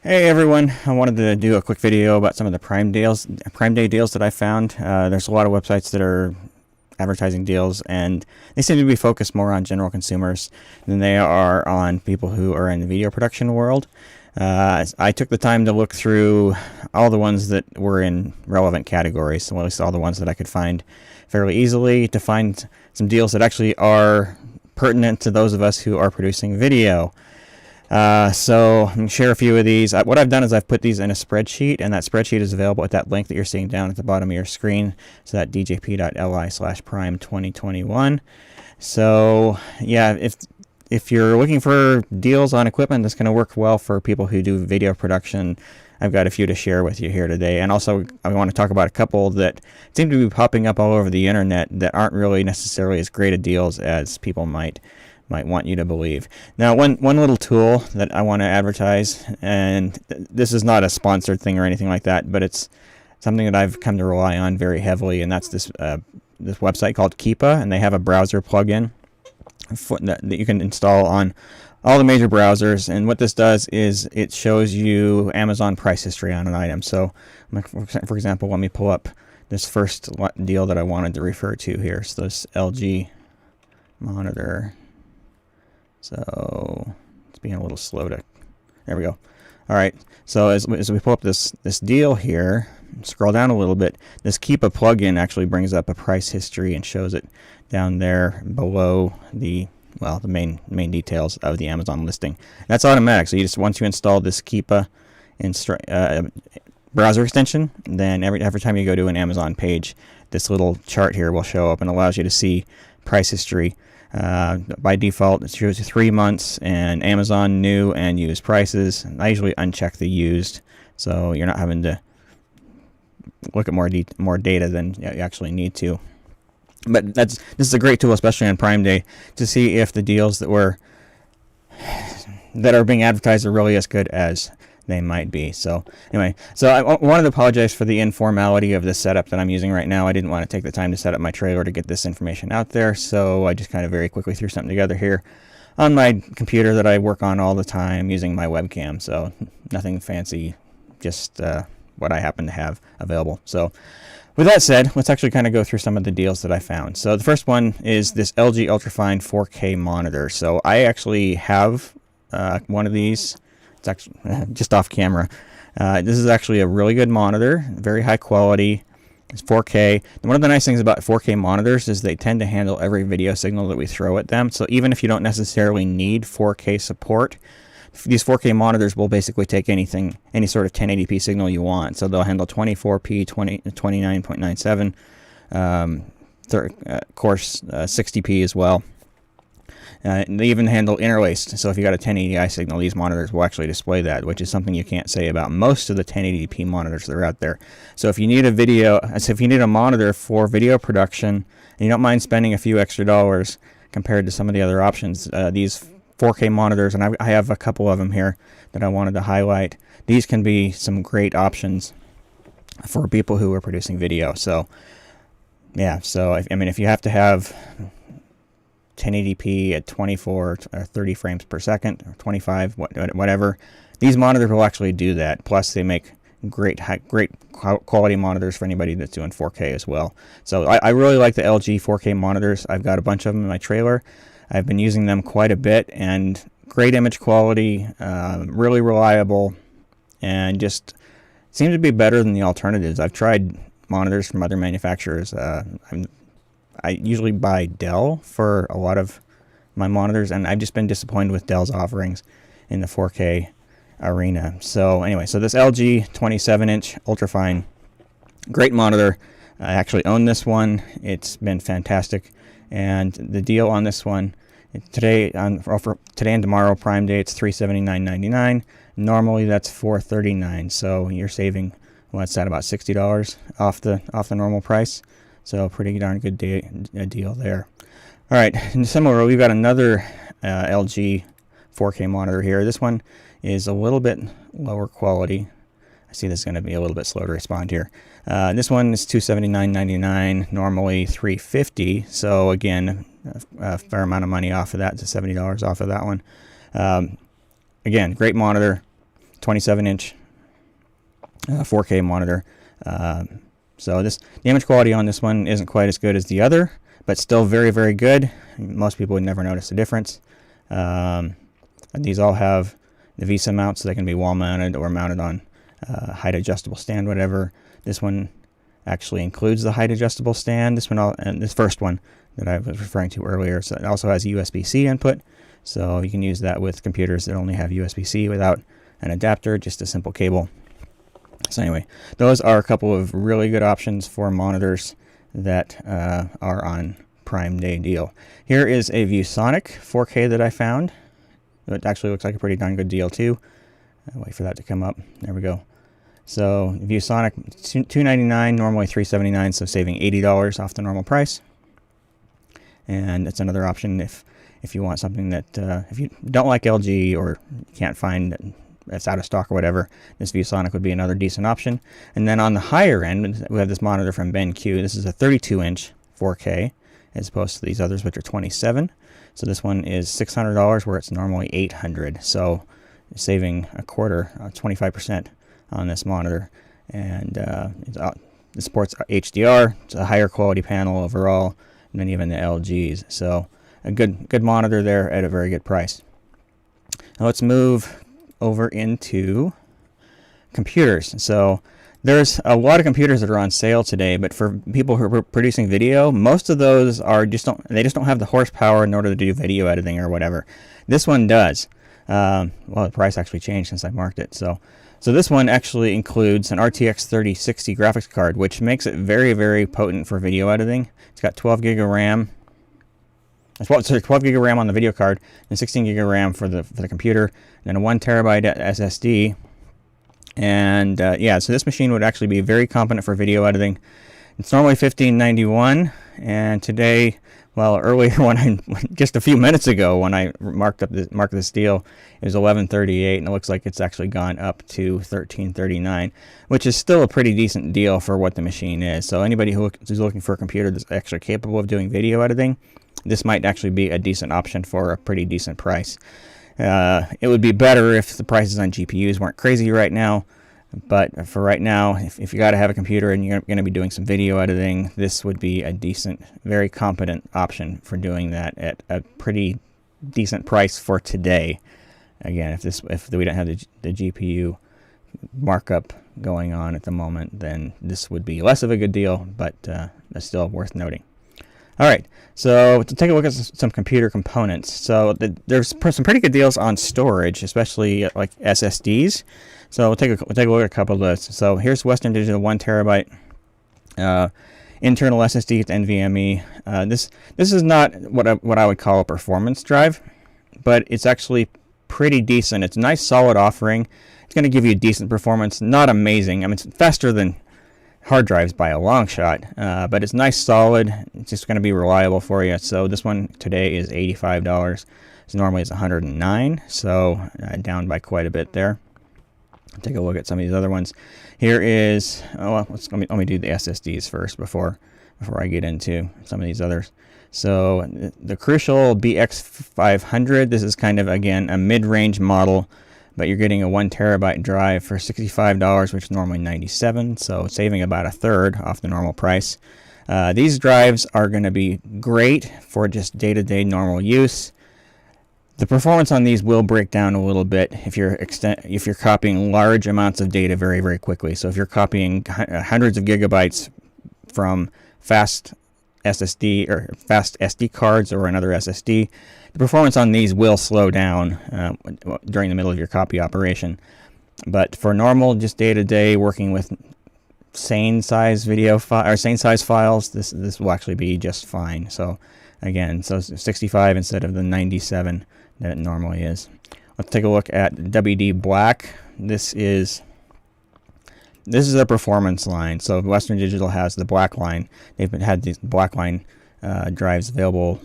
Hey everyone, I wanted to do a quick video about some of the Prime Day deals that I found. There's a lot of websites that are advertising deals, and they seem to be focused more on general consumers than they are on people who are in the video production world. I took the time to look through all the ones that were in relevant categories, so at least all the ones that I could find fairly easily, to find some deals that actually are pertinent to those of us who are producing video. So I'm going to share a few of these. What I've done is I've put these in a spreadsheet, and that spreadsheet is available at that link that you're seeing down at the bottom of your screen. So that djp.li/prime2021. So yeah, if you're looking for deals on equipment that's going to work well for people who do video production, I've got a few to share with you here today. And also I want to talk about a couple that seem to be popping up all over the internet that aren't really necessarily as great a deals as people might want you to believe. Now, one little tool that I want to advertise, and this is not a sponsored thing or anything like that, but it's something that I've come to rely on very heavily, and that's this website called Keepa, and they have a browser plugin that you can install on all the major browsers. And what this does is it shows you Amazon price history on an item. So, for example, let me pull up this first deal that I wanted to refer to here. So this LG monitor. So it's being a little slow to, there we go. All right, so as we pull up this deal here, scroll down a little bit, this Keepa plugin actually brings up a price history and shows it down there below the main details of the Amazon listing. That's automatic. So you just, once you install this Keepa browser extension, then every time you go to an Amazon page, this little chart here will show up and allows you to see price history. By default, it shows you 3 months and Amazon new and used prices. I usually uncheck the used, so you're not having to look at more data than you actually need to. But this is a great tool, especially on Prime Day, to see if the deals that are being advertised are really as good as they might be. So anyway, so I wanted to apologize for the informality of the setup that I'm using right now. I didn't want to take the time to set up my trailer to get this information out there, so I just kind of very quickly threw something together here on my computer that I work on all the time using my webcam. So nothing fancy, just what I happen to have available. So with that said, let's actually kind of go through some of the deals that I found. So the first one is this LG Ultrafine 4K monitor. So I actually have one of these. It's actually just off camera. This is actually a really good monitor, very high quality. It's 4K. And one of the nice things about 4K monitors is they tend to handle every video signal that we throw at them. So even if you don't necessarily need 4K support, these 4K monitors will basically take any sort of 1080p signal you want. So they'll handle 24p, 29.97, of course 60p as well. They even handle interlaced, so if you got a 1080i signal, these monitors will actually display that, which is something you can't say about most of the 1080p monitors that are out there. So if you need a monitor for video production, and you don't mind spending a few extra dollars compared to some of the other options, these 4K monitors, and I have a couple of them here that I wanted to highlight. These can be some great options for people who are producing video. So yeah, so I mean, if you have to have 1080p at 24 or 30 frames per second, or 25, whatever, these monitors will actually do that. Plus, they make great quality monitors for anybody that's doing 4K as well. So I really like the LG 4K monitors. I've got a bunch of them in my trailer. I've been using them quite a bit, and great image quality, really reliable, and just seem to be better than the alternatives. I've tried monitors from other manufacturers. I usually buy Dell for a lot of my monitors, and I've just been disappointed with Dell's offerings in the 4K arena. So anyway, so this LG 27-inch Ultrafine, great monitor. I actually own this one. It's been fantastic, and the deal on this one today and tomorrow Prime Day, it's $379.99. Normally that's $439. So you're saving, what's that, about $60 off the normal price. So pretty darn good deal there. All right, and similarly, we've got another LG 4K monitor here. This one is a little bit lower quality. I see this is going to be a little bit slow to respond here. This one is $279.99, normally $350. So again, a fair amount of money off of that, to $70 off of that one. Again, great monitor. 27-inch 4K monitor. So the image quality on this one isn't quite as good as the other, but still very, very good. Most people would never notice the difference. These all have the VESA mount, so they can be wall mounted or mounted on height adjustable stand, whatever. This one actually includes the height adjustable stand. This one, and this first one that I was referring to earlier, so it also has a USB-C input, so you can use that with computers that only have USB-C without an adapter, just a simple cable. So anyway, those are a couple of really good options for monitors that are on Prime Day deal. Here is a Vue Sonic 4K that I found. It actually looks like a pretty darn good deal too. I'll wait for that to come up. There we go. So Vue Sonic, $299, normally $379, so saving $80 off the normal price. And it's another option if you want something that if you don't like LG or can't find it's out of stock or whatever, this Vue Sonic would be another decent option. And then on the higher end, we have this monitor from BenQ. This is a 32-inch 4K as opposed to these others, which are 27. So this one is $600 where it's normally $800. So saving a quarter, 25% on this monitor. And it supports HDR. It's a higher quality panel overall than even the LGs. So a good monitor there at a very good price. Now let's move over into computers. So there's a lot of computers that are on sale today, but for people who are producing video, most of those are just don't have the horsepower in order to do video editing or whatever. This one does. Well, the price actually changed since I marked it. So this one actually includes an RTX 3060 graphics card, which makes it very, very potent for video editing. It's got 12 gig of RAM. Sorry, 12 gig of RAM on the video card and 16 gig of RAM for the computer, and a 1 terabyte SSD. And yeah, so this machine would actually be very competent for video editing. It's normally $1591, and today, well, earlier just a few minutes ago when I marked this deal, it was $1138, and it looks like it's actually gone up to $1339, which is still a pretty decent deal for what the machine is. So anybody who's looking for a computer that's actually capable of doing video editing, this might actually be a decent option for a pretty decent price. It would be better if the prices on GPUs weren't crazy right now, but for right now, if you got to have a computer and you're going to be doing some video editing, this would be a decent, very competent option for doing that at a pretty decent price for today. Again, if we don't have the GPU markup going on at the moment, then this would be less of a good deal, but that's still worth noting. All right, so to take a look at some computer components. So there's some pretty good deals on storage, especially like SSDs. So we'll take a look at a couple of those. So here's Western Digital 1 terabyte internal SSD. It's NVMe. This is not what I would call a performance drive, but it's actually pretty decent. It's a nice solid offering. It's going to give you decent performance. Not amazing. I mean, it's faster than hard drives by a long shot, but it's nice, solid. It's just going to be reliable for you. So this one today is $85. So normally it's $109, so down by quite a bit there. Take a look at some of these other ones. Here is let me do the SSDs first before I get into some of these others. So the Crucial BX500. This is kind of, again, a mid-range model, but you're getting a 1 terabyte drive for $65, which is normally $97, so saving about a third off the normal price. These drives are going to be great for just day-to-day normal use. The performance on these will break down a little bit if you're copying large amounts of data very, very quickly. So if you're copying hundreds of gigabytes from fast SSD or fast SD cards or another SSD, the performance on these will slow down during the middle of your copy operation. But for normal, just day-to-day working with sane size files, this will actually be just fine. So again, so 65 instead of the 97 that it normally is. Let's take a look at WD Black. This is their performance line. So Western Digital has the Black line. They've had these Black line drives available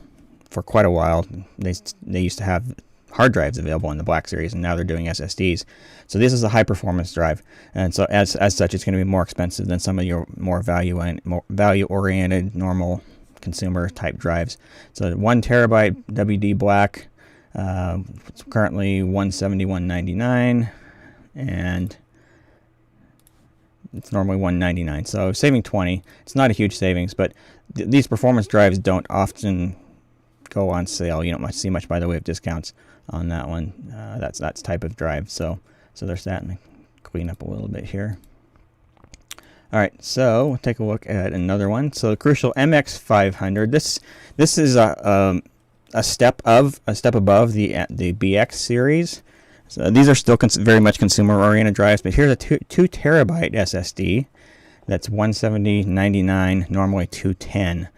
for quite a while. They used to have hard drives available in the Black series, and now they're doing SSDs. So this is a high performance drive, and so as such, it's going to be more expensive than some of your more value oriented normal consumer type drives. So 1 terabyte WD Black, it's currently $171.99, and it's normally $199, so saving 20. It's not a huge savings, but these performance drives don't often go on sale. You don't see much by the way of discounts on that one. That's type of drive. So there's that. Let me clean up a little bit here. All right, so we'll take a look at another one. So the Crucial MX500. This is a step above the BX series. So these are still very much consumer-oriented drives, but here's a 2 terabyte SSD. That's $170.99, normally $210.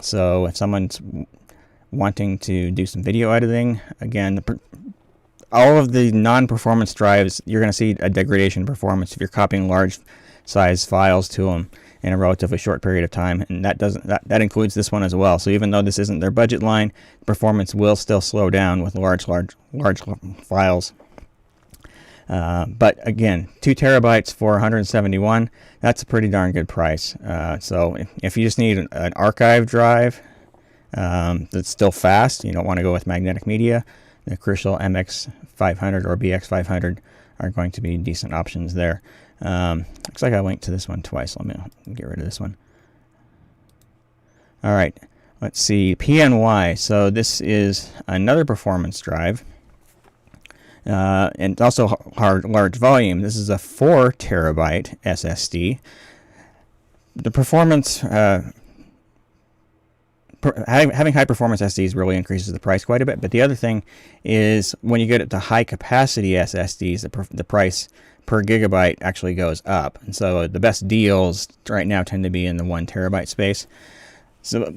So if someone's wanting to do some video editing, again, all of the non-performance drives, you're going to see a degradation in performance if you're copying large size files to them in a relatively short period of time, and that includes this one as well. So even though this isn't their budget line, performance will still slow down with large files. But again, 2 terabytes for $171. That's a pretty darn good price. So if you just need an archive drive that's still fast, you don't want to go with magnetic media, the Crucial MX500 or BX500 are going to be decent options there. Looks like I linked to this one twice. Let me get rid of this one. All right, let's see, PNY. So this is another performance drive, and also large volume. This is a 4 terabyte SSD. The performance, having high performance SSDs really increases the price quite a bit. But the other thing is when you get it to high capacity SSDs, the price per gigabyte actually goes up. And so the best deals right now tend to be in the 1 terabyte space. So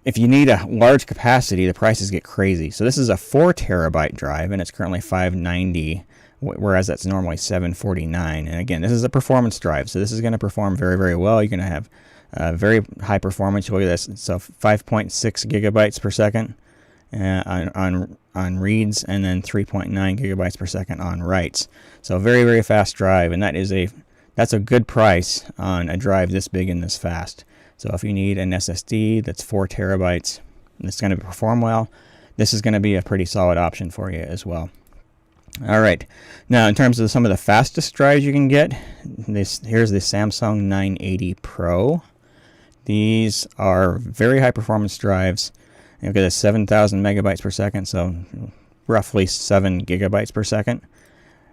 if you need a large capacity, the prices get crazy. So this is a 4 terabyte drive, and it's currently $590, whereas that's normally $749. And again, this is a performance drive, so this is going to perform very, very well. You're going to have very high performance. Look at this. So 5.6 gigabytes per second on reads, and then 3.9 gigabytes per second on writes. So very, very fast drive, and that's a good price on a drive this big and this fast. So if you need an SSD that's 4 terabytes, that's going to perform well, this is going to be a pretty solid option for you as well. All right, now in terms of some of the fastest drives you can get, here's the Samsung 980 Pro. These are very high performance drives. You'll get a 7,000 megabytes per second, so roughly 7 gigabytes per second.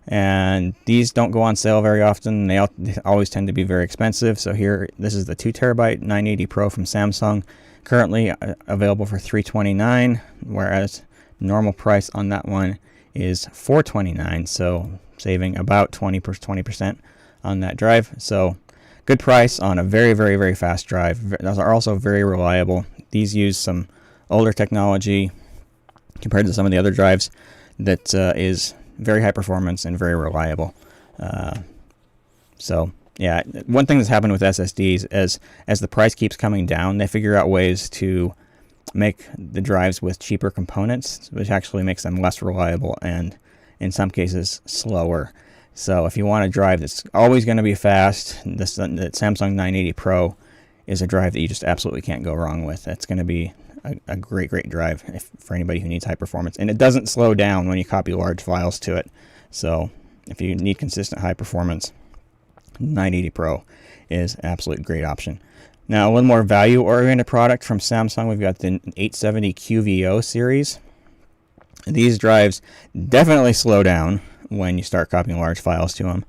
And these don't go on sale very often. They always tend to be very expensive. So here, this is the 2 terabyte 980 Pro from Samsung, currently available for $329, whereas normal price on that one is $429. So saving about 20% on that drive. So good price on a very, very, very fast drive. Those are also very reliable. These use some older technology compared to some of the other drives that is very high performance and very reliable. So yeah, one thing that's happened with SSDs is as the price keeps coming down, they figure out ways to make the drives with cheaper components, which actually makes them less reliable and in some cases slower. So if you want a drive that's always going to be fast, the Samsung 980 Pro is a drive that you just absolutely can't go wrong with. It's going to be a great, great drive for anybody who needs high performance. And it doesn't slow down when you copy large files to it. So if you need consistent high performance, 980 Pro is an absolute great option. Now, one more value-oriented product from Samsung. We've got the 870 QVO series. These drives definitely slow down when you start copying large files to them.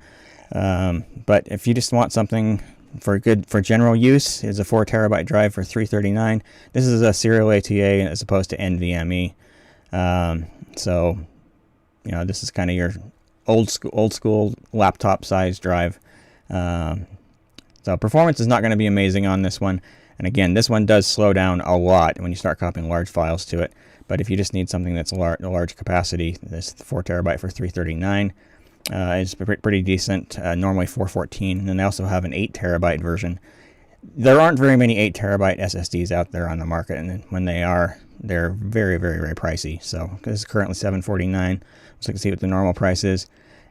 But if you just want something for general use, is a 4 terabyte drive for $339. This is a serial ATA as opposed to NVMe. So, you know, this is kind of your old school laptop size drive. So performance is not going to be amazing on this one. And again, this one does slow down a lot when you start copying large files to it. But if you just need something that's a large capacity, this 4 terabyte for $339 is pretty decent. Normally $414, and then they also have an 8 terabyte version. There aren't very many 8 terabyte SSDs out there on the market, and when they are, they're very, very, very pricey. So this is currently $749. So you can see what the normal price is.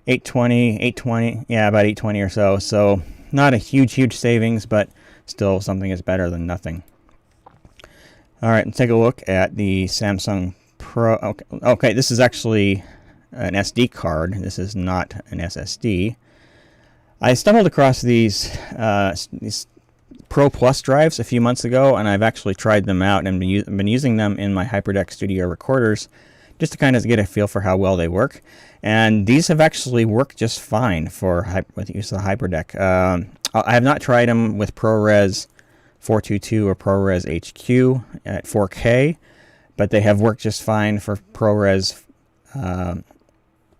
$820, yeah, about $820 or so. So not a huge savings, but still something is better than nothing. All right, let's take a look at the Samsung Pro. Okay, this is actually an SD card. This is not an SSD. I stumbled across these Pro Plus drives a few months ago, and I've actually tried them out and been using them in my HyperX Studio recorders just to kind of get a feel for how well they work. And these have actually worked just fine with use of the HyperDeck. I have not tried them with ProRes 422 or ProRes HQ at 4K, but they have worked just fine for ProRes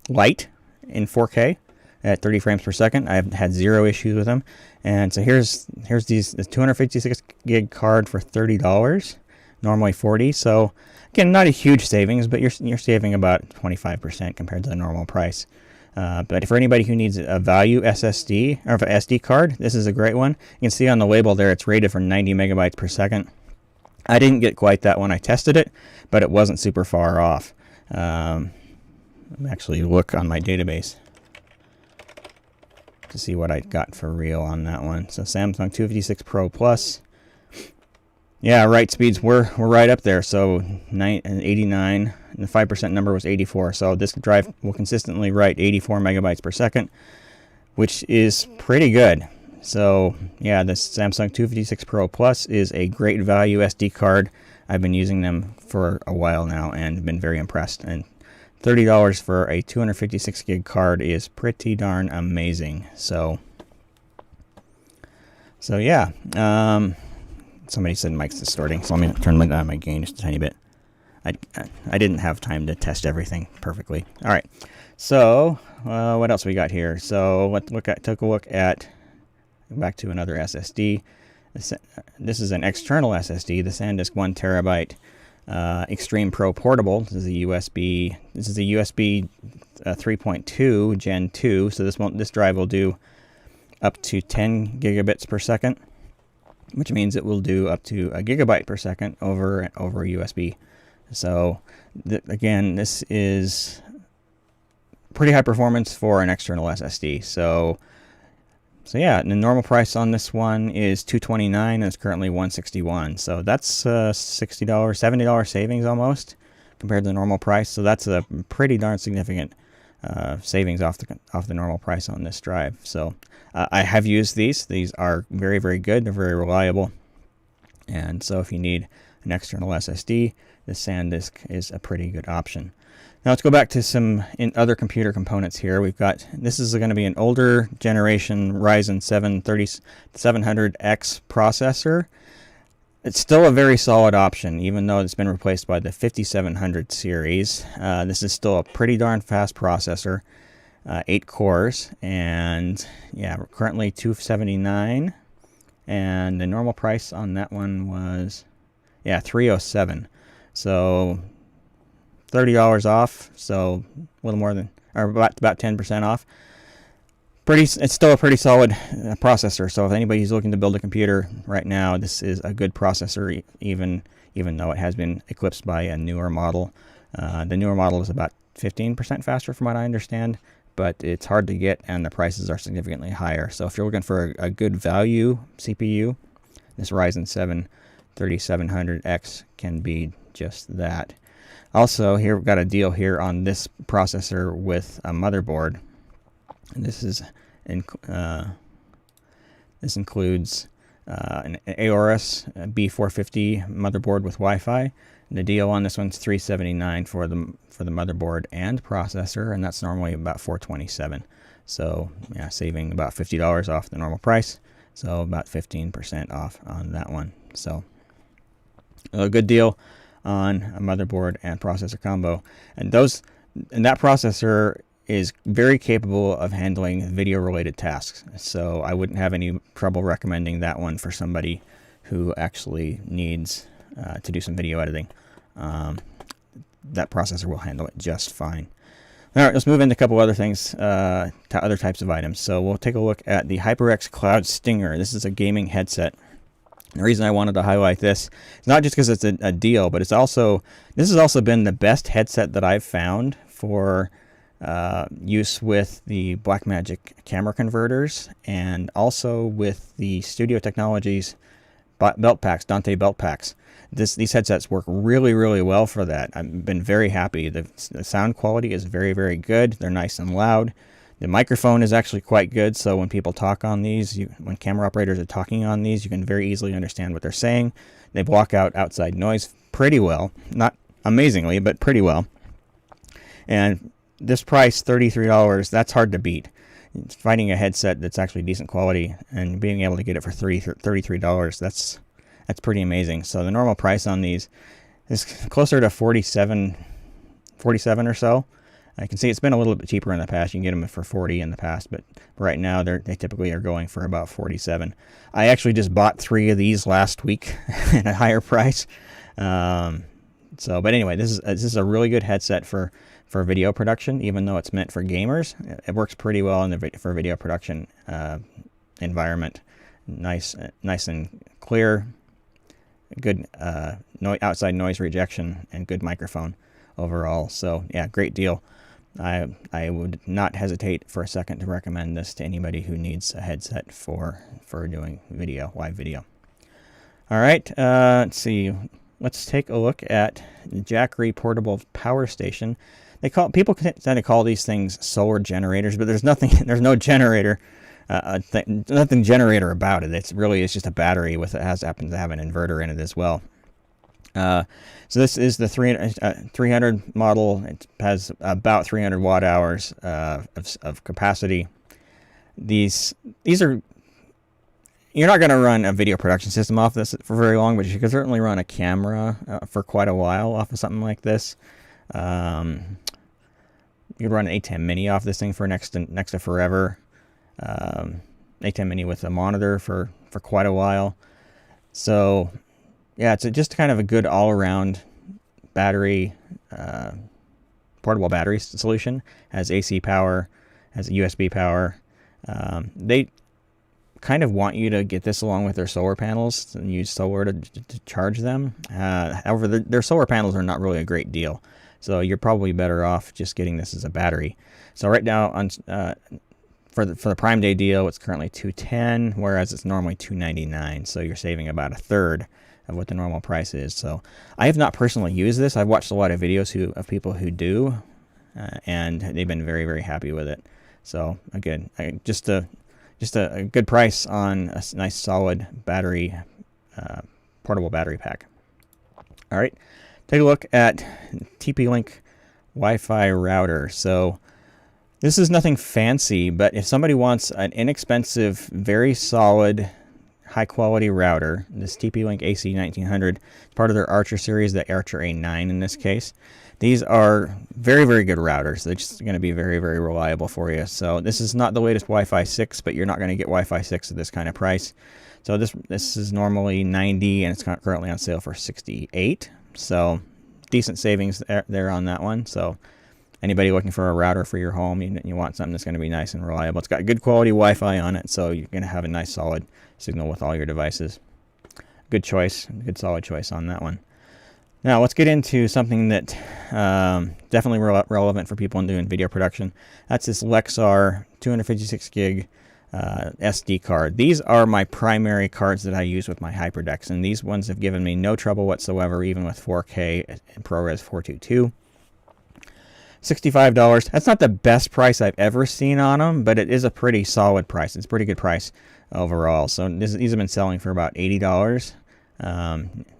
Lite in 4K at 30 frames per second. I've had zero issues with them. And so here's this 256 gig card for $30, normally $40. So again, not a huge savings, but you're saving about 25% compared to the normal price. But for anybody who needs a value SSD or an SD card, this is a great one. You can see on the label there it's rated for 90 megabytes per second. I didn't get quite that when I tested it, but it wasn't super far off. Actually look on my database to see what I got for real on that one. So Samsung 256 Pro Plus. Yeah, write speeds were right up there. So 89, and the 5% number was 84. So this drive will consistently write 84 megabytes per second, which is pretty good. So yeah, this Samsung 256 Pro Plus is a great value SD card. I've been using them for a while now and been very impressed. And $30 for a 256 gig card is pretty darn amazing. So yeah. Somebody said mic's distorting, so let me turn my gain just a tiny bit. I didn't have time to test everything perfectly. All right. So what else we got here? So let's take a look at. Back to another SSD. This is an external SSD, the SanDisk 1 terabyte Extreme Pro Portable. This is a USB 3.2 Gen 2. So this drive will do up to 10 gigabits per second, which means it will do up to a gigabyte per second over USB. So again, this is pretty high performance for an external SSD. So yeah, the normal price on this one is $229 and it's currently $161. So that's $60, $70 savings almost compared to the normal price. So that's a pretty darn significant savings off the normal price on this drive. So I have used these. These are very, very good. They're very reliable. And so if you need an external SSD, the SanDisk is a pretty good option. Now let's go back to some other computer components here. We've got, this is going to be an older generation Ryzen 7700X processor. It's still a very solid option, even though it's been replaced by the 5700 series. This is still a pretty darn fast processor, 8 cores, and yeah, we're currently $279, and the normal price on that one was, yeah, $307. So $30 off, so a little more than, or about 10% off. It's still a pretty solid processor. So if anybody's looking to build a computer right now, this is a good processor, even though it has been eclipsed by a newer model. The newer model is about 15% faster, from what I understand, but it's hard to get, and the prices are significantly higher. So if you're looking for a good value CPU, this Ryzen 7 3700X can be just that. Also, here we've got a deal here on this processor with a motherboard. This includes an Aorus B450 motherboard with Wi-Fi. The deal on this one's $379 for the motherboard and processor, and that's normally about $427. So yeah, saving about $50 off the normal price. So about 15% off on that one. So a good deal on a motherboard and processor combo, and that processor is very capable of handling video related tasks. So I wouldn't have any trouble recommending that one for somebody who actually needs to do some video editing. That processor will handle it just fine. All right, let's move into a couple other things, to other types of items. So we'll take a look at the HyperX Cloud Stinger. This is a gaming headset. The reason I wanted to highlight this is not just because it's a deal, but this has also been the best headset that I've found for use with the Blackmagic camera converters, and also with the Studio Technologies belt packs, Dante belt packs. These headsets work really, really well for that. I've been very happy. The sound quality is very, very good. They're nice and loud. The microphone is actually quite good, so when people talk on these, when camera operators are talking on these, you can very easily understand what they're saying. They block out outside noise pretty well. Not amazingly, but pretty well. And this price, $33, that's hard to beat. Finding a headset that's actually decent quality and being able to get it for $33, that's pretty amazing. So the normal price on these is closer to 47 or so. I can see it's been a little bit cheaper in the past. You can get them for 40 in the past, but right now they typically are going for about 47. I actually just bought 3 of these last week at a higher price. But anyway, this is a really good headset for video production, even though it's meant for gamers. It works pretty well in for video production environment. Nice and clear. Good outside noise rejection and good microphone overall. So yeah, great deal. I would not hesitate for a second to recommend this to anybody who needs a headset for doing live video. All right, let's see. Let's take a look at the Jackery portable power station. People tend to call these things solar generators, but there's no generator, nothing generator about it. It's just a battery happens to have an inverter in it as well. So this is the 300 model. It has about 300 watt hours of capacity. These are, you're not going to run a video production system off this for very long, but you can certainly run a camera for quite a while off of something like this. You could run an A10 Mini off this thing for next to forever. A10 Mini with a monitor for quite a while. So yeah, it's just kind of a good all-around battery, portable battery solution. Has AC power, has USB power. They kind of want you to get this along with their solar panels and use solar to charge them. However, their solar panels are not really a great deal, so you're probably better off just getting this as a battery. So right now for the Prime Day deal, it's currently $210, whereas it's normally $299. So you're saving about a third of what the normal price is. So I have not personally used this. I've watched a lot of videos of people who do, and they've been very, very happy with it. So again, just a good price on a nice solid battery, portable battery pack. All right, take a look at TP-Link Wi-Fi router. So this is nothing fancy, but if somebody wants an inexpensive, very solid, high-quality router, this TP-Link AC1900 is part of their Archer series, the Archer A9 in this case. These are very, very good routers. They're just going to be very, very reliable for you. So this is not the latest Wi-Fi 6, but you're not going to get Wi-Fi 6 at this kind of price. So this is normally $90, and it's currently on sale for $68. So decent savings there on that one. So anybody looking for a router for your home, you want something that's going to be nice and reliable. It's got good quality Wi-Fi on it, so you're going to have a nice solid signal with all your devices. Good choice, good solid choice on that one. Now let's get into something that definitely relevant for people doing video production. That's this Lexar 256 gig SD card. These are my primary cards that I use with my HyperX, and these ones have given me no trouble whatsoever, even with 4K and ProRes 422. $65. That's not the best price I've ever seen on them, but it is a pretty solid price. It's a pretty good price overall. So these have been selling for about $80.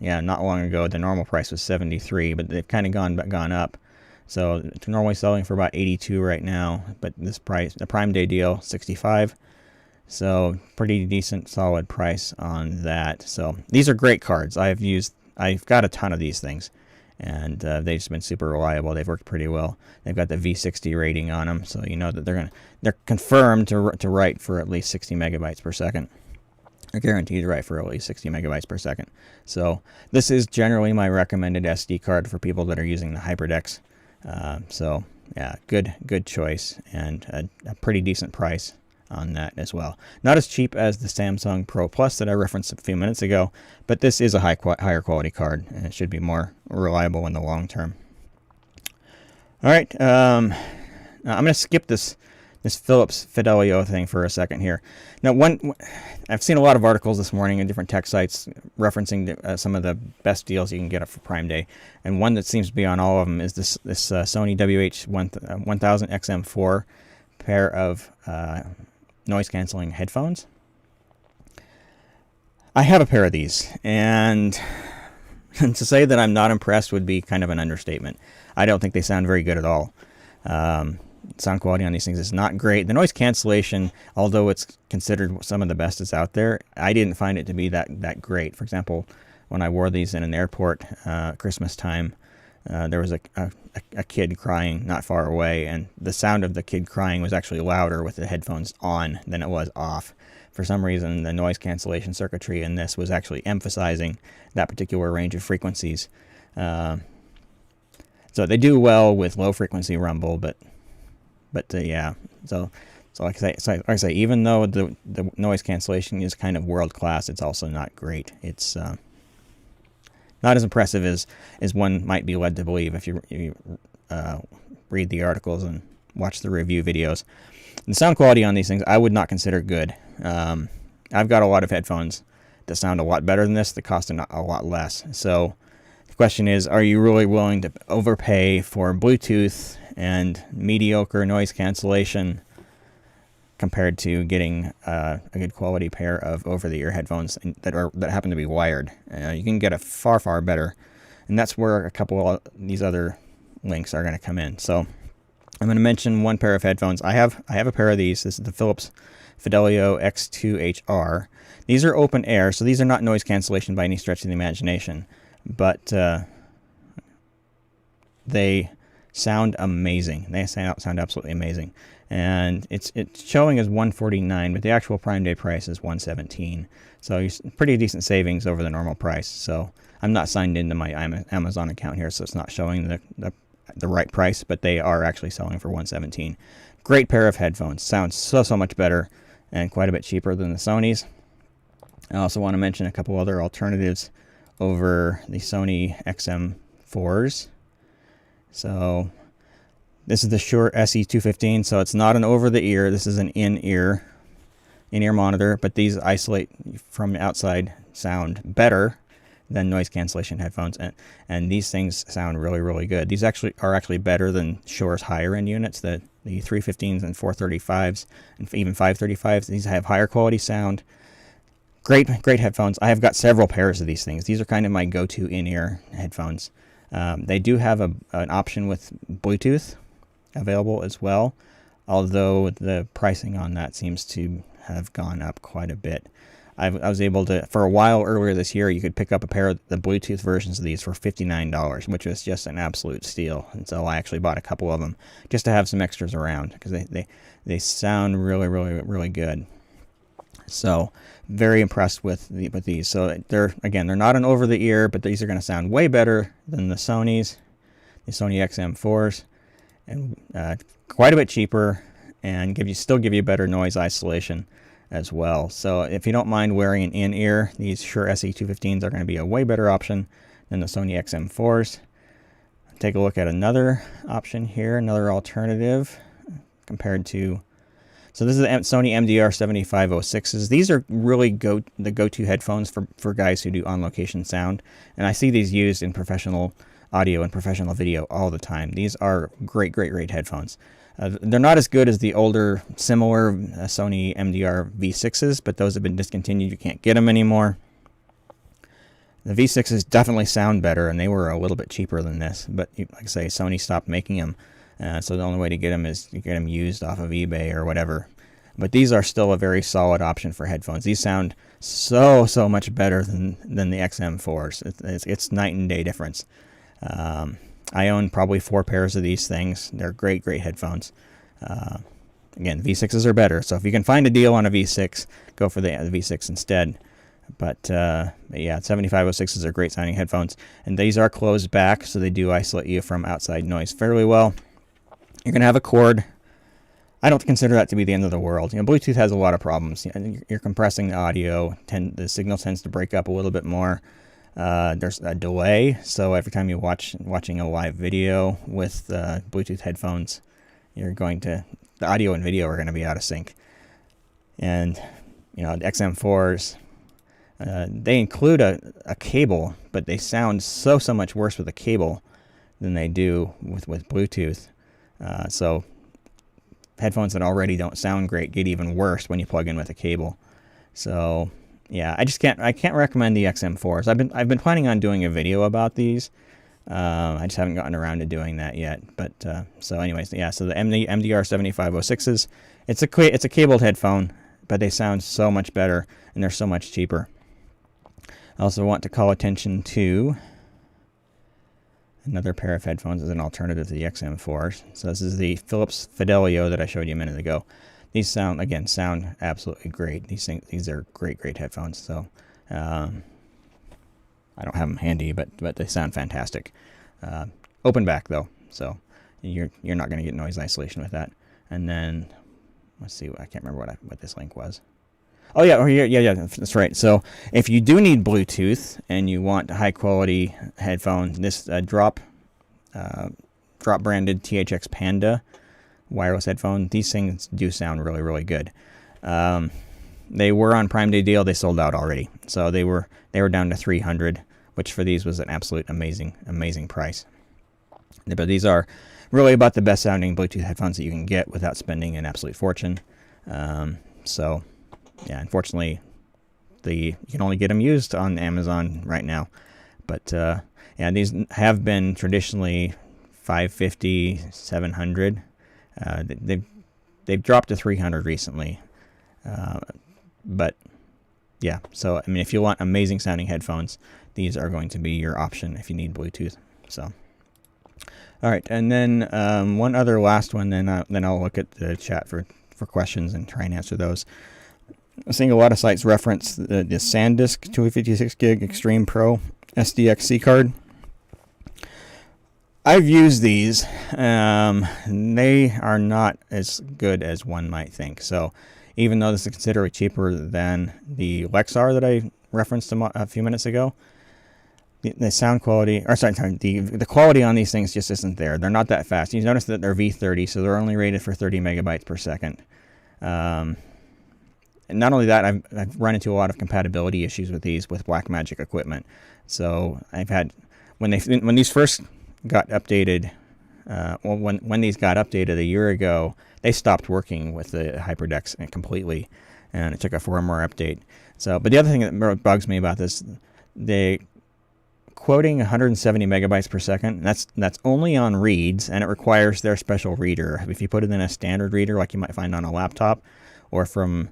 Yeah, not long ago the normal price was $73, but they've kind of gone up. So it's normally selling for about $82 right now, but this price, the Prime Day deal, $65. So pretty decent, solid price on that. So these are great cards. I've got a ton of these things, and they've just been super reliable. They've worked pretty well. They've got the V60 rating on them, so you know that they're confirmed to write for at least 60 megabytes per second. They're guaranteed to write for at least 60 megabytes per second. So this is generally my recommended SD card for people that are using the HyperX. So yeah, good choice, and a pretty decent price on that as well. Not as cheap as the Samsung Pro Plus that I referenced a few minutes ago, but this is a higher quality card, and it should be more reliable in the long term. All right, I'm going to skip this this Phillips Fidelio thing for a second here. Now, I've seen a lot of articles this morning in different tech sites referencing some of the best deals you can get up for Prime Day, and one that seems to be on all of them is this Sony WH-1000XM4 pair of noise canceling headphones. I have a pair of these, and to say that I'm not impressed would be kind of an understatement. I don't think they sound very good at all. Sound quality on these things is not great. The noise cancellation, although it's considered some of the best that's out there, I didn't find it to be that great. For example, when I wore these in an airport Christmas time, there was a kid crying not far away, and the sound of the kid crying was actually louder with the headphones on than it was off. For some reason, the noise cancellation circuitry in this was actually emphasizing that particular range of frequencies. So they do well with low frequency rumble, but yeah. So like I say, even though the noise cancellation is kind of world class, it's also not great. It's not as impressive as one might be led to believe if you read the articles and watch the review videos. The sound quality on these things I would not consider good. I've got a lot of headphones that sound a lot better than this that cost a lot less. So the question is, are you really willing to overpay for Bluetooth and mediocre noise cancellation compared to getting a good quality pair of over-the-ear headphones that happen to be wired? You can get a far better, and that's where a couple of these other links are going to come in. So I'm going to mention one pair of headphones. I have a pair of these. This is the Phillips Fidelio X2 Hr. These are open air, so these are not noise cancellation by any stretch of the imagination, but they sound amazing. They sound absolutely amazing. And it's showing as $149, but the actual Prime Day price is $117. So it's pretty decent savings over the normal price. So I'm not signed into my Amazon account here, so it's not showing the right price, but they are actually selling for $117. Great pair of headphones. Sounds so much better and quite a bit cheaper than the Sonys. I also want to mention a couple other alternatives over the Sony XM4s. So this is the Shure Se215, so it's not an over-the-ear. This is an in-ear monitor, but these isolate from outside sound better than noise cancellation headphones, and these things sound really good. These are actually better than Shure's higher-end units, the 315s and 435s, and even 535s. These have higher quality sound. Great headphones. I have got several pairs of these things. These are kind of my go-to in-ear headphones. They do have an option with Bluetooth available as well, although the pricing on that seems to have gone up quite a bit. I was able to, for a while earlier this year, you could pick up a pair of the Bluetooth versions of these for $59, which was just an absolute steal. And so I actually bought a couple of them just to have some extras around, because they sound really good. So very impressed with these. So they're not an over-the-ear, but these are going to sound way better than the Sony XM4s, and quite a bit cheaper, and still give you better noise isolation as well. So if you don't mind wearing an in-ear, these Shure Se215s are going to be a way better option than the Sony XM4s. Take a look at another option here, another alternative compared to. So this is the Sony Mdr7506s. These are really the go-to headphones for guys who do on-location sound, and I see these used in professional audio and professional video all the time. These are great headphones. They're not as good as the older, similar Sony Mdr V6s, but those have been discontinued. You can't get them anymore. The V6s definitely sound better, and they were a little bit cheaper than this. But like I say, Sony stopped making them, so the only way to get them is to get them used off of eBay or whatever. But these are still a very solid option for headphones. These sound so much better than the XM4s. It's night and day difference. I own probably 4 pairs of these things. They're great headphones. Again, V6s are better, so if you can find a deal on a V6, go for the V6 instead. But yeah, 7506s are great sounding headphones, and these are closed back, so they do isolate you from outside noise fairly well. You're going to have a cord. I don't consider that to be the end of the world. Bluetooth has a lot of problems. You're compressing the audio, the signal tends to break up a little bit more. There's a delay, so every time you're watching a live video with Bluetooth headphones, you're going to the audio and video are going to be out of sync. And the XM4s, they include a cable, but they sound so much worse with a cable than they do with Bluetooth. So headphones that already don't sound great get even worse when you plug in with a cable. So yeah, I can't recommend the XM4s. I've been planning on doing a video about these. I just haven't gotten around to doing that yet. But so anyways, yeah. So the Mdr7506s, it's a cabled headphone, but they sound so much better and they're so much cheaper. I also want to call attention to another pair of headphones as an alternative to the XM4s. So this is the Phillips Fidelio that I showed you a minute ago. These sound absolutely great. These are great headphones. So I don't have them handy, but they sound fantastic. Open back though, so you're not going to get noise isolation with that. And then let's see, I can't remember what this link was. Oh yeah, that's right. So if you do need Bluetooth and you want high quality headphones, this drop branded THX Panda wireless headphone, these things do sound really good. They were on Prime Day deal. They sold out already, so they were down to $300, which for these was an absolute amazing price. But these are really about the best sounding Bluetooth headphones that you can get without spending an absolute fortune. So yeah, unfortunately, you can only get them used on Amazon right now. But yeah, these have been traditionally $550, $700. They've dropped to $300 recently. But yeah, so I mean, if you want amazing sounding headphones, these are going to be your option if you need Bluetooth. So, all right, and then one other last one. Then I'll look at the chat for questions and try and answer those. I'm seeing a lot of sites reference the SanDisk 256 gig Extreme Pro SDXC card. I've used these. They are not as good as one might think. So even though this is considerably cheaper than the Lexar that I referenced a few minutes ago, the sound quality, or sorry, the quality on these things just isn't there. They're not that fast. You notice that they're V30, so they're only rated for 30 megabytes per second. And not only that, I've run into a lot of compatibility issues with these with Blackmagic equipment. So I've had when these first got updated, when these got updated a year ago, they stopped working with the HyperX completely, and it took a firmware update. So, but the other thing that bugs me about this, they quoting 170 megabytes per second. That's only on reads, and it requires their special reader. If you put it in a standard reader like you might find on a laptop, or from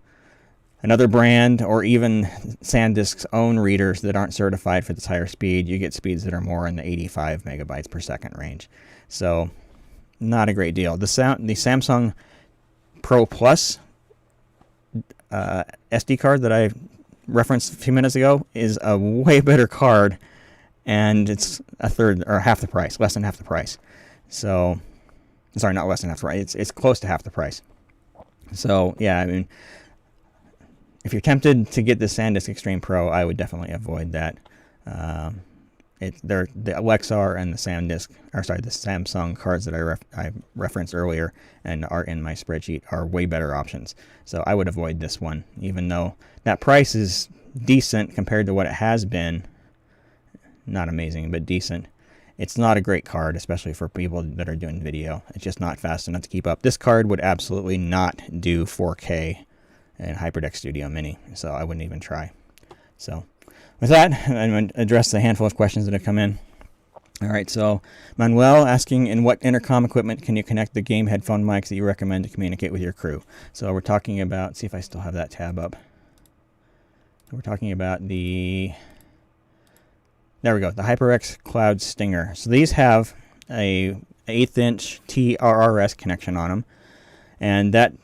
another brand, or even SanDisk's own readers that aren't certified for this higher speed, you get speeds that are more in the 85 megabytes per second range. So, not a great deal. The Samsung Pro Plus SD card that I referenced a few minutes ago is a way better card, and it's a third or half the price, less than half the price. So, sorry, not less than half the price. It's close to half the price. So, yeah, I mean, if you're tempted to get the SanDisk Extreme Pro, I would definitely avoid that. The Lexar and the Samsung cards that I referenced earlier and are in my spreadsheet are way better options. So I would avoid this one, even though that price is decent compared to what it has been. Not amazing, but decent. It's not a great card, especially for people that are doing video. It's just not fast enough to keep up. This card would absolutely not do 4K in HyperX Studio Mini, so I wouldn't even try. So with that, I'm going to address the handful of questions that have come in. All right, so Manuel asking, in what intercom equipment can you connect the game headphone mics that you recommend to communicate with your crew? So we're talking about, see if I still have that tab up. We're talking about there we go, the HyperX Cloud Stinger. So these have a 1/8" TRRS connection on them, and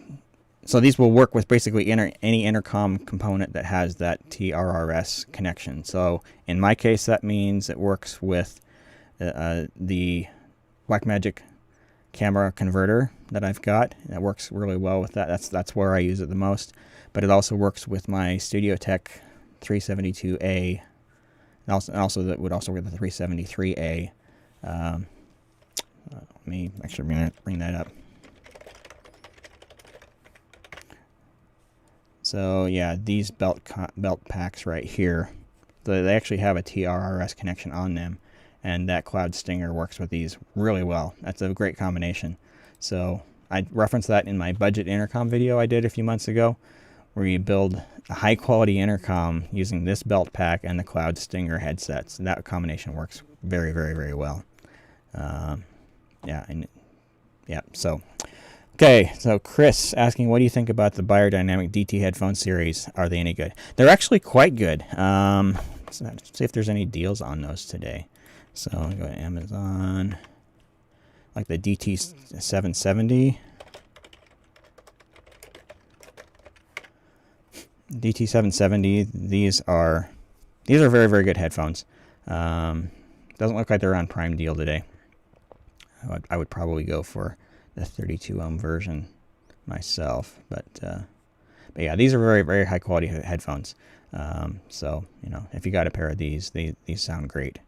so these will work with basically any intercom component that has that TRRS connection. So in my case, that means it works with the Blackmagic camera converter that I've got. That works really well with that. That's where I use it the most. But it also works with my Studio Tech 372A. And also that would also work with the 373A. Let me actually bring that up. So yeah, these belt packs right here, they actually have a TRRS connection on them, and that Cloud Stinger works with these really well. That's a great combination. So I referenced that in my budget intercom video I did a few months ago, where you build a high quality intercom using this belt pack and the Cloud Stinger headsets. That combination works very, very, very well. So okay, so Chris asking, what do you think about the Beyerdynamic DT headphone series? Are they any good? They're actually quite good. Let's see if there's any deals on those today. So I'll go to Amazon, like the DT770. DT770, these are very, very good headphones. Doesn't look like they're on Prime deal today. I would probably go for the 32 ohm version myself, but yeah, these are very, very high quality headphones. So if you got a pair of these sound great.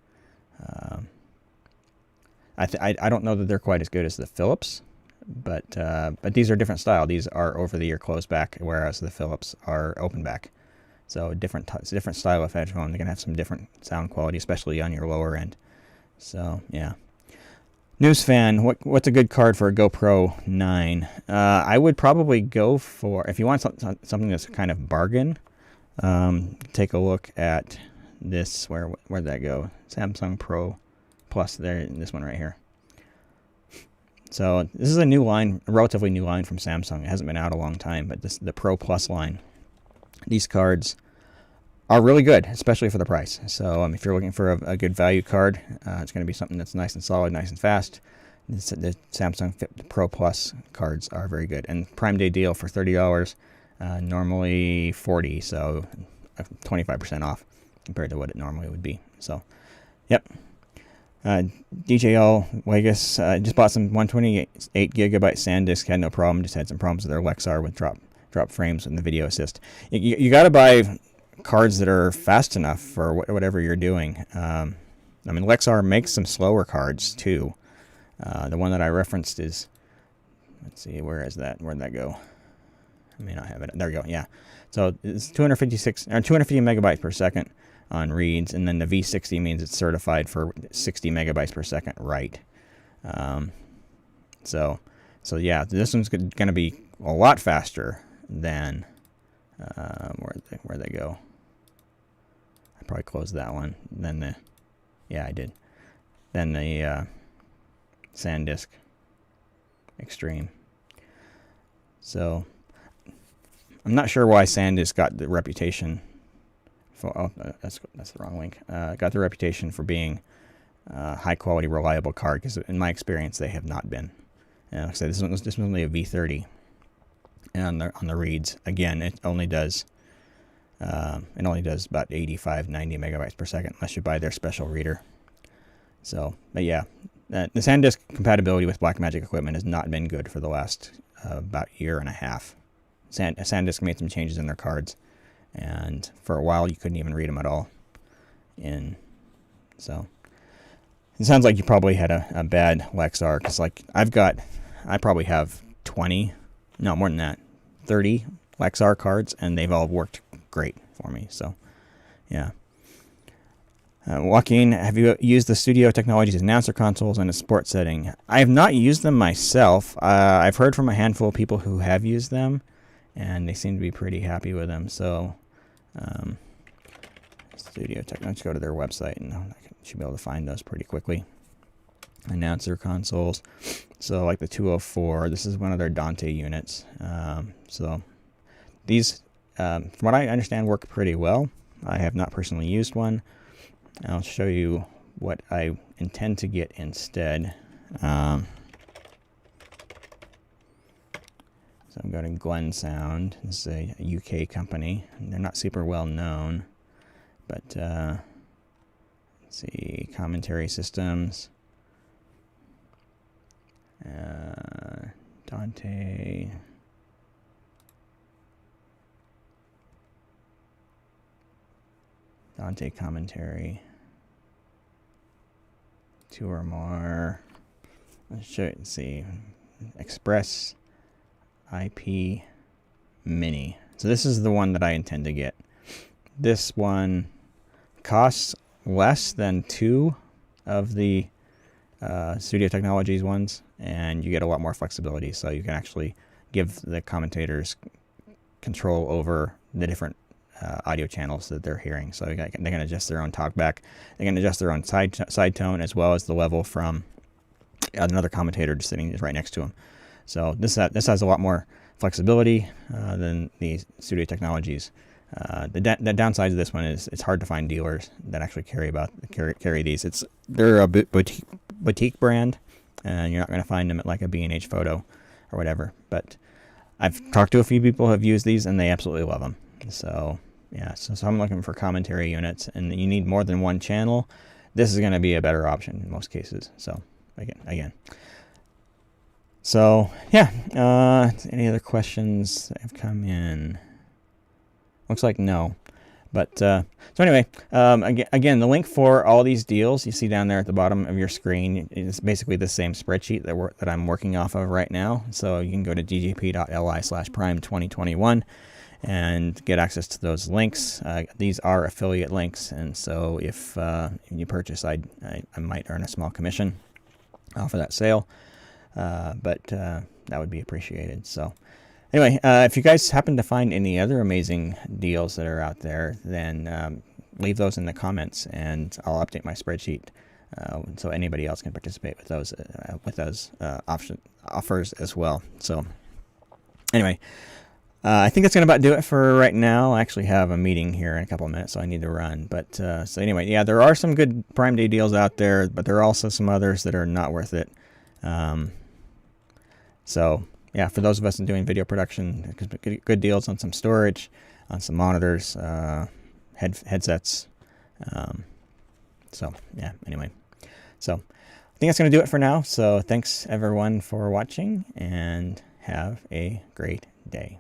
I don't know that they're quite as good as the Phillips, but these are different style. These are over the ear closed back, whereas the Phillips are open back. So different style of headphone. They're gonna have some different sound quality, especially on your lower end. So yeah. News fan, what's a good card for a GoPro 9? I would probably go for, if you want something that's kind of bargain, take a look at this. Where'd that go? Samsung Pro Plus. There, this one right here. So this is a new line, a relatively new line from Samsung. It hasn't been out a long time, but the Pro Plus line. These cards are really good, especially for the price. So if you're looking for a good value card, it's going to be something that's nice and solid, nice and fast. The Samsung Pro Plus cards are very good. And Prime Day deal for $30, normally $40, so 25% off compared to what it normally would be. So, yep. DJL Vegas just bought some 128 gigabyte SanDisk. Had no problem. Just had some problems with their Lexar with drop frames and the video assist. You got to buy cards that are fast enough for whatever you're doing. I mean, Lexar makes some slower cards too. The one that I referenced is, let's see, where is that? Where'd that go? I may not have it. There we go. Yeah. So it's 250 megabytes per second on reads, and then the V60 means it's certified for 60 megabytes per second write. So yeah, this one's going to be a lot faster than where'd they go? I probably closed that one. Then I did. Then the SanDisk Extreme. So I'm not sure why SanDisk got the reputation for, that's the wrong link. Got the reputation for being high quality, reliable card, because in my experience they have not been. Like I said, this was only a V30, and on the reads, again, it only does about 85, 90 megabytes per second, unless you buy their special reader. So, but yeah, the SanDisk compatibility with Blackmagic equipment has not been good for the last about year and a half. SanDisk made some changes in their cards, and for a while you couldn't even read them at all. So it sounds like you probably had a bad Lexar, because like I probably have 20, no more than that, 30 Lexar cards, and they've all worked great for me. So yeah. Joaquin, have you used the Studio Technologies announcer consoles in a sports setting? I have not used them myself. I've heard from a handful of people who have used them, and they seem to be pretty happy with them. So Studio Tech, let's go to their website, and I should be able to find those pretty quickly. Announcer consoles. So like the 204, this is one of their Dante units. So these, from what I understand, work pretty well. I have not personally used one. I'll show you what I intend to get instead. So I'm going to Glen Sound. This is a UK company. They're not super well known, but let's see, commentary systems. Dante commentary. 2 or more. Let's show it. See, Express IP Mini. So this is the one that I intend to get. This one costs less than 2 of the Studio Technologies ones, and you get a lot more flexibility. So you can actually give the commentators control over the different audio channels that they're hearing. So they can adjust their own talkback. They can adjust their own side tone, as well as the level from another commentator just sitting right next to them. So this has a lot more flexibility than the Studio Technologies. The downside of this one is it's hard to find dealers that actually carry these. They're a boutique brand, and you're not going to find them at like a B&H Photo or whatever. But I've talked to a few people who have used these, and they absolutely love them. So yeah, so I'm looking for commentary units, and you need more than one channel. This is going to be a better option in most cases. So again. So yeah, any other questions that have come in? Looks like no. But so anyway, again, the link for all these deals you see down there at the bottom of your screen is basically the same spreadsheet that I'm working off of right now. So you can go to ggp.li/prime2021 and get access to those links. These are affiliate links, and so if you purchase, I might earn a small commission off of that sale, but that would be appreciated. So anyway, if you guys happen to find any other amazing deals that are out there, then leave those in the comments, and I'll update my spreadsheet so anybody else can participate with those offers as well. So anyway, I think that's going to about do it for right now. I actually have a meeting here in a couple of minutes, so I need to run. But so anyway, yeah, there are some good Prime Day deals out there, but there are also some others that are not worth it. So yeah, for those of us doing video production, good deals on some storage, on some monitors, headsets. So yeah, anyway. So I think that's going to do it for now. So thanks everyone for watching, and have a great day.